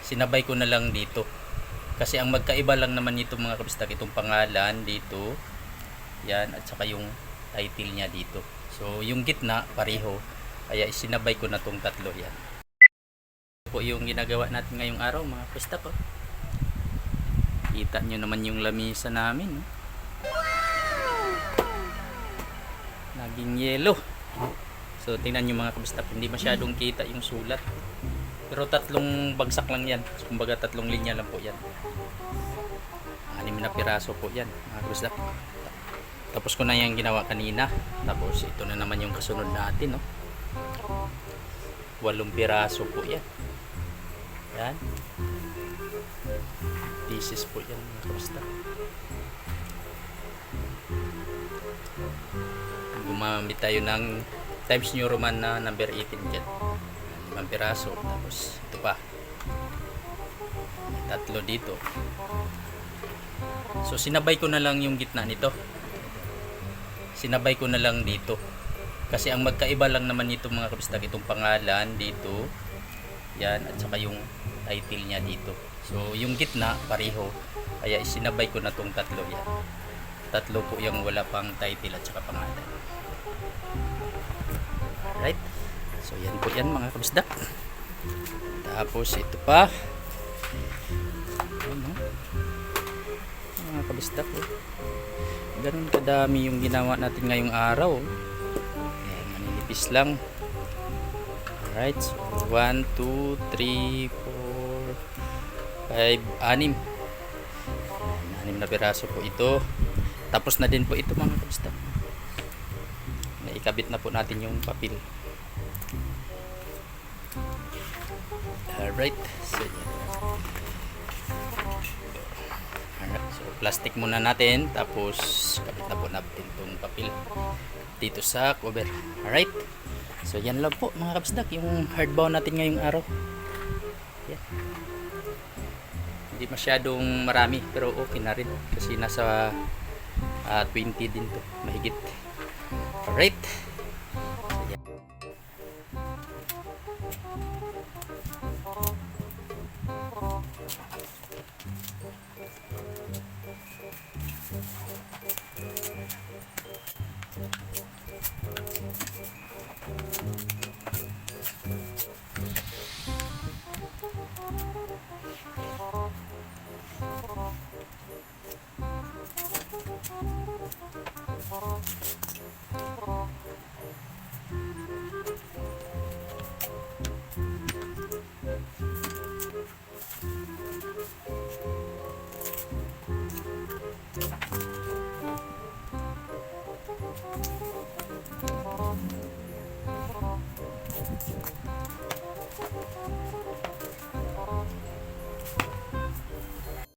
sinabay ko na lang dito. Kasi ang magkaiba lang naman nito mga kabistak, itong pangalan dito, yan, at saka yung title niya dito. So yung gitna pareho, kaya isinabay ko na tong tatlo yan. Ito po yung ginagawa natin ngayong araw mga kabistak. Oh. Kita nyo naman yung lamisa namin. Oh. Naging yellow. So tingnan nyo mga kabistak, hindi masyadong kita yung sulat. Pero tatlong bagsak lang yan. Kumbaga tatlong linya lang po yan. 6 na piraso po yan mga kabistak. Tapos ko na yung ginawa kanina. Tapos ito na naman yung kasunod natin. No? 8 piraso po yan. Yan. Pieces po yan mga kabistak. Gumamit tayo ng Times New Roman na number 18 dyan. 5 piraso. Tapos ito pa. Tatlo dito. So sinabay ko na lang yung gitna nito. Sinabay ko na lang dito. Kasi ang magkaiba lang naman nito mga kabistak, itong pangalan dito. Yan. At saka yung title niya dito. So yung gitna pareho. Kaya isinabay ko na tong tatlo yan. Tatlo po yung wala pang title at saka pangalan. Alright. So yan po yan mga kabisdak. Tapos ito pa. Ano? Mga kabisdak. Oh. Ganun kadami yung ginawa natin ngayong araw. Ayan, maninipis lang. Alright. So 1, 2, 3, 4, 5, 6. 6 na piraso po ito. Tapos na din po ito mga kabisdak. Naikabit na po natin yung papel. Alright. So, alright. So plastic muna natin. Tapos kabit na po natin itong papel dito sa cover. Alright. So yan lang po mga kabisdak, yung hardbound natin ngayong araw. Yan. Hindi masyadong marami pero okay na rin. Kasi nasa 20 din to. Mahigit. Alright.